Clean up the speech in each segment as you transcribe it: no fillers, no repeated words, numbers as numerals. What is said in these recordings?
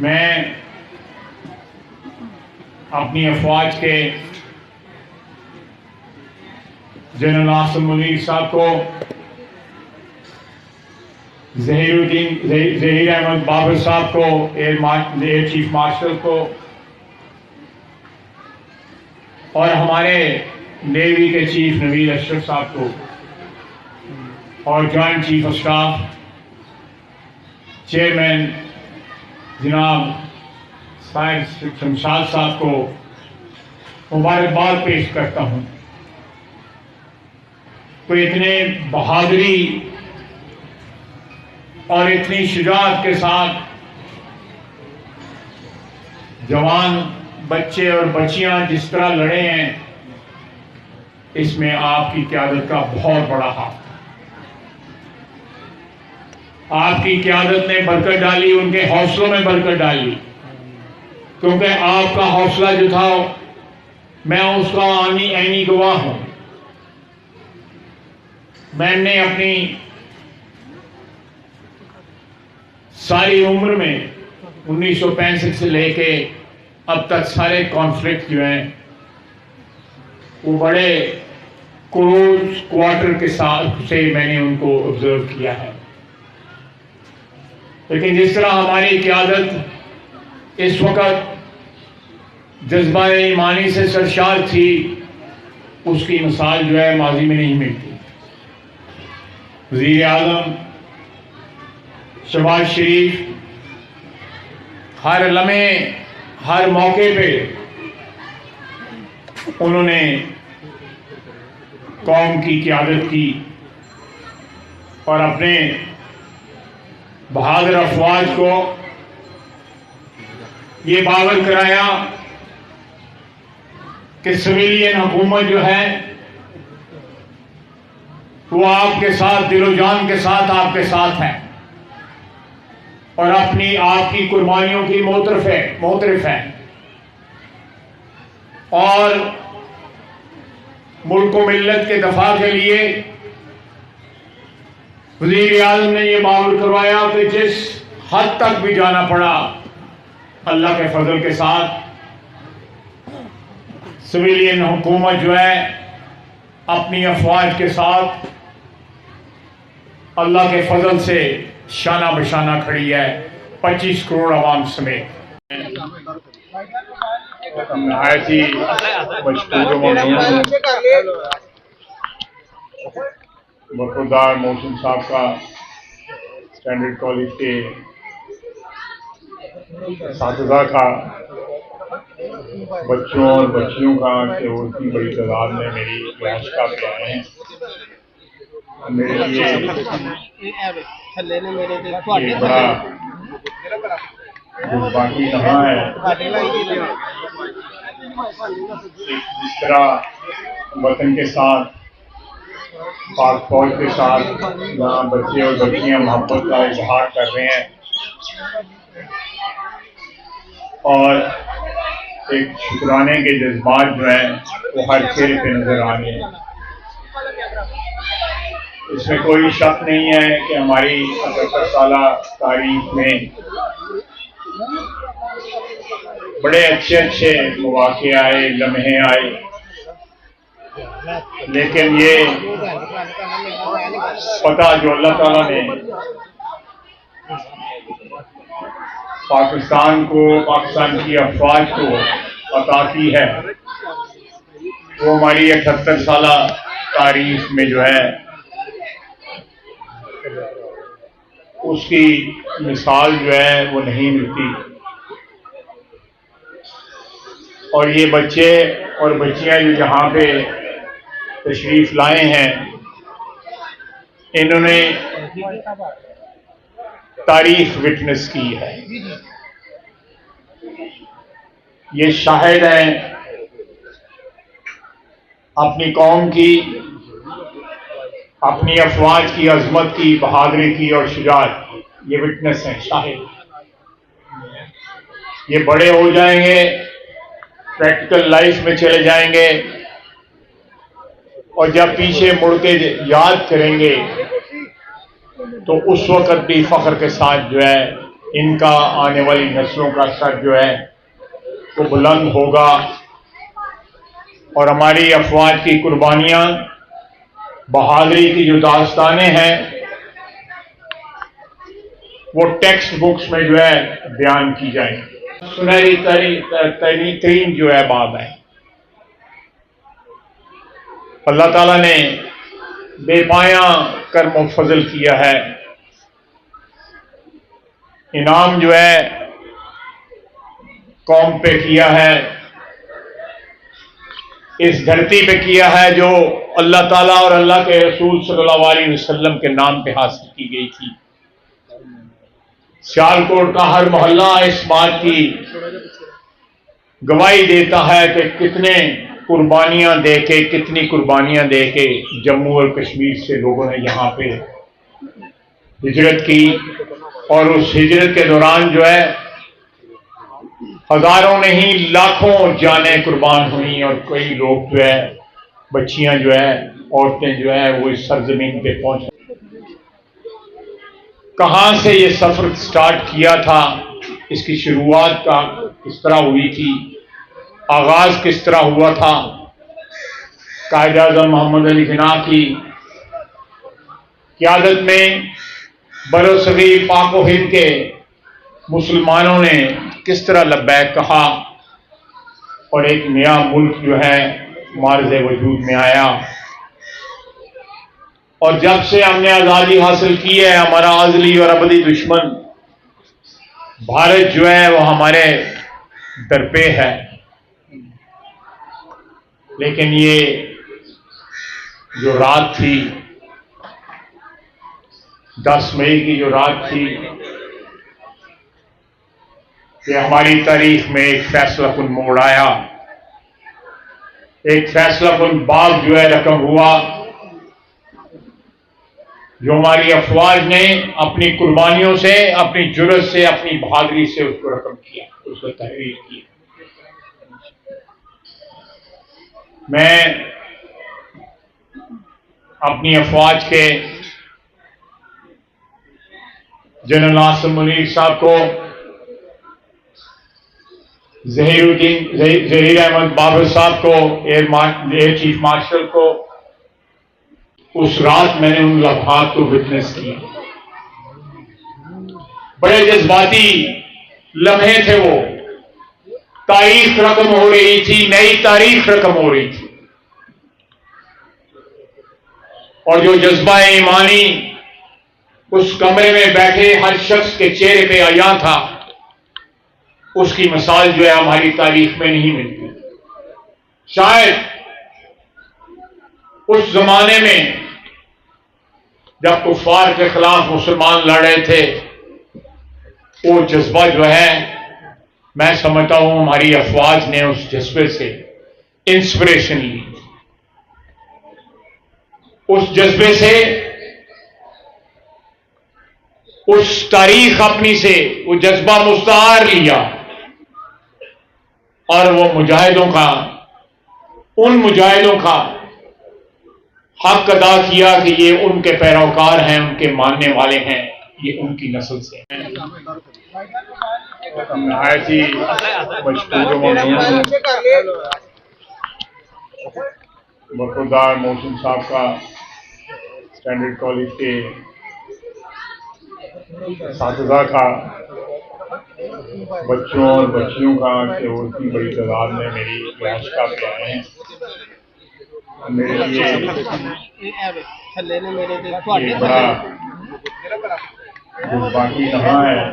मैं अपनी अफवाज के जनरल आसिम मुनीर साहब को, जहीर अहमद बाबर साहब को, एयर चीफ मार्शल को और हमारे नेवी के चीफ नवीद अशरफ साहब को और joint chief of staff chairman जनाब शमशाद साहब को मुबारकबाद पेश करता हूं। तो इतने बहादुरी और इतनी शुजाअत के साथ जवान बच्चे और बच्चियां जिस तरह लड़े हैं, इसमें आपकी क़यादत का बहुत बड़ा हाथ। आपकी क़यादत ने बरकत डाली, उनके हौसलों में बरकत डाली, क्योंकि आपका हौसला जो था मैं उसका ऐनी गवाह हूं। मैंने अपनी सारी उम्र में 1965 से लेके अब तक सारे कॉन्फ्लिक्ट जो हैं वो बड़े क्लोज क्वार्टर के साथ से मैंने उनको ऑब्जर्व किया है। लेकिन जिस तरह हमारी क़यादत इस वक्त जज्बा ईमानी से सरशार थी, उसकी मिसाल जो है माजी में नहीं मिलती। वज़ीर आज़म शहबाज शरीफ हर लम्हे हर मौके पे उन्होंने कौम की क़यादत की और अपने बहादुर अफवाज को ये बावर कराया कि सिविलियन हुकूमत जो है वो आपके साथ दिलो जान के साथ आपके साथ है और अपनी आपकी कुर्बानियों की मोतरफ है और मुल्क व मिल्लत के दफा के लिए वज़ीर आज़म ने यह बावर करवाया कि जिस हद तक भी जाना पड़ा, अल्लाह के फजल के साथ सिविलियन हुकूमत जो है अपनी अफवाज के साथ अल्लाह के फजल से शाना बशाना खड़ी है, 25 करोड़ आवाम समेत। ऐसी बरखुरदार मोहसिन साहब का स्टैंडर्ड कॉलेज के साथीज़ा का, बच्चों और बच्चियों का कि वो इतनी बड़ी तादाद में मेरी क्लास का आए हैं, मेरे लिए ये बड़ा जज्बाती लम्हा है। जिस तरह वतन के साथ, पाक फौज के साथ यहाँ बच्चे और बच्चियां मोहब्बत का इजहार कर रहे हैं और एक शुक्राने के जज्बात जो हैं वो हर चेहरे पे नजर आ रहे हैं। इसमें कोई शक नहीं है कि हमारी 75 साला तारीख में बड़े अच्छे मौके आए, लम्हे आए, लेकिन ये पता जो अल्लाह ताला ने पाकिस्तान को, पाकिस्तान की अफवाज को अता की है, वो हमारी 78 साला तारीख में जो है उसकी मिसाल जो है वो नहीं मिलती। और ये बच्चे और बच्चियां जो यहाँ पे तशरीफ लाए हैं, इन्होंने तारीख विटनेस की है। ये शाहिद हैं अपनी कौम की, अपनी अफवाज की अजमत की, बहादुरी की और शुजाअत की। ये विटनेस हैं, शाहिद। ये बड़े हो जाएंगे, प्रैक्टिकल लाइफ में चले जाएंगे और जब पीछे मुड़ के याद करेंगे तो उस वक्त भी फख्र के साथ जो है इनका आने वाली नस्लों का सर जो है वो बुलंद होगा और हमारी अफवाज की कुर्बानियां, बहादुरी की जो दास्तानें हैं वो टेक्स्ट बुक्स में जो है बयान की जाएंगी। सुनहरी तरीन जो है बाब है। अल्लाह ताला ने बेपाया कर्म फजल किया है, इनाम जो है कौम पे किया है, इस धरती पे किया है जो अल्लाह ताला और अल्लाह के रसूल सल्लल्लाहु अलैहि वसल्लम के नाम पे हासिल की गई थी। सियालकोट का हर मोहल्ला इस बात की गवाही देता है कि कितनी कुर्बानियां दे के जम्मू और कश्मीर से लोगों ने यहाँ पे हिजरत की और उस हिजरत के दौरान जो है हजारों नहीं लाखों जानें कुर्बान हुई और कई लोग जो है, बच्चियां जो है, औरतें जो है वो इस सरजमीन पे पहुंच। कहां से ये सफर स्टार्ट किया था, इसकी शुरुआत का किस तरह हुई थी, आगाज किस तरह हुआ था। कायद-ए-आज़म मोहम्मद अली जिन्ना की क़यादत में बरोसगीर पाक व हिंद के मुसलमानों ने किस तरह लब्बैक कहा और एक नया मुल्क जो है मार्ज़े वजूद में आया। और जब से हमने आज़ादी हासिल की है, हमारा अज़ली और अबदी दुश्मन भारत जो है वो हमारे दरपे है। लेकिन ये जो रात थी, 10 मई की जो रात थी, कि हमारी तारीख में एक फैसलाकुन मोड़ आया, एक फैसलाकुन बाब जो है रकम हुआ, जो हमारी अफवाज ने अपनी कुर्बानियों से, अपनी जुर्रत से, अपनी बहादुरी से उसको रकम किया, उसको तहरीर की। मैं अपनी अफवाज के जनरल नासिर मुनीर साहब को, ज़हीर अहमद बाबर साहब को, एयर चीफ मार्शल को, उस रात मैंने उन लम्हात को विटनेस किया। बड़े जज्बाती लम्हे थे वो। तारीख रकम हो रही थी, नई तारीख रकम हो रही थी और जो जज्बा ईमानी उस कमरे में बैठे हर शख्स के चेहरे पे आया था, उसकी मिसाल जो है हमारी तारीख में नहीं मिलती। शायद उस जमाने में जब कुफार के खिलाफ मुसलमान लड़ रहे थे, वो जज्बा जो है मैं समझता हूं हमारी अफवाज ने उस जज्बे से इंस्पिरेशन ली, उस जज्बे से, उस तारीख अपनी से वो जज्बा मुस्तार लिया और वो मुजाहिदों का, उन मुजाहिदों का हक अदा किया कि ये उनके पैरोकार हैं, उनके मानने वाले हैं, ये उनकी नस्ल से हैं। ऐसी बरखुरदार मोहसिन साहब का स्टैंडर्ड कॉलेज के साथीदार का, बच्चों और बच्चियों का कि वो इतनी बड़ी तादाद में मेरी क्लास का पे आए हैं। मेरे लिए ये बड़ा जज्बाती लम्हा है।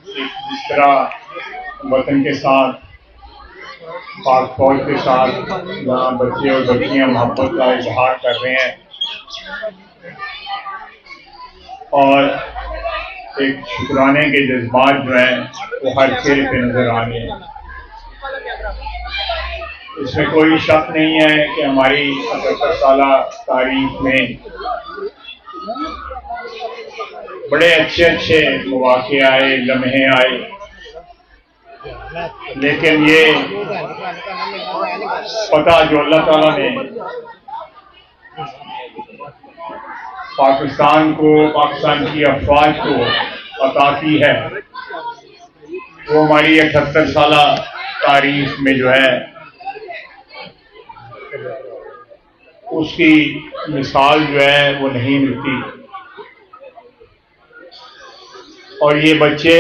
जिस तरह वतन के साथ, पाक फौज के साथ यहाँ बच्चे और बच्चियां मोहब्बत का इजहार कर रहे हैं और एक शुक्राने के जज्बात जो है वो हर चेहरे पे नजर आ रहे हैं। इसमें कोई शक नहीं है कि हमारी 75 साला तारीख में बड़े अच्छे अच्छे मौके आए, लम्हे आए, लेकिन ये पता जो अल्लाह ताला ने पाकिस्तान को, पाकिस्तान की अफवाज को अता की है, वो हमारी 78 साल तारीख में जो है उसकी मिसाल जो है वो नहीं मिलती। और ये बच्चे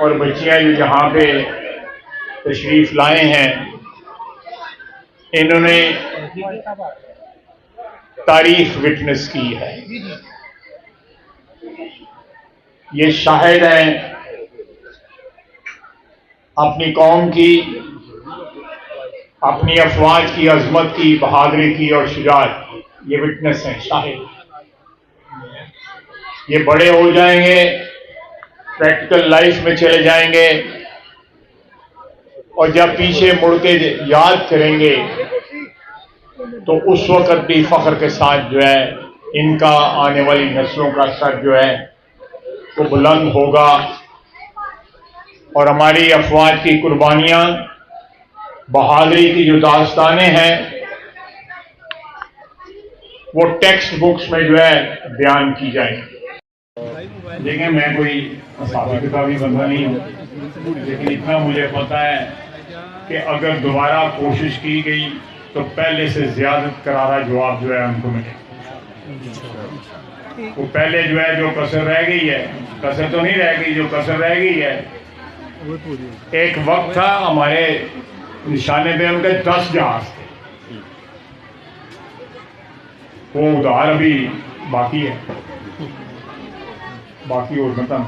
और बच्चियां जो यहाँ पे तशरीफ लाए हैं, इन्होंने तारीख विटनेस की है। ये शाहिद हैं अपनी कौम की, अपनी अफवाज की अजमत की, बहादुरी की और शुजाअत की। ये विटनेस हैं, शाहिद। ये बड़े हो जाएंगे, प्रैक्टिकल लाइफ में चले जाएंगे, और जब पीछे मुड़ के याद करेंगे तो उस वक्त भी फख्र के साथ जो है इनका आने वाली नस्लों का सर जो है वो बुलंद होगा। और हमारी अफवाज की कुर्बानियां, बहादुरी की जो दास्तानें हैं, वो टेक्स्ट बुक्स में जो है बयान की जाएंगी। देखिए, मैं कोई हिसाबी किताबी बंदा नहीं हूं, लेकिन इतना मुझे पता है कि अगर दोबारा कोशिश की गई तो पहले से ज्यादा करारा जवाब जो है उनको मिलेगा। वो पहले जो है, जो कसर रह गई है, कसर तो नहीं रह गई, जो कसर रह गई है, एक वक्त था हमारे निशाने पे उनके 10 जहाज थे, वो उधार अभी बाकी है, बाकी और बता।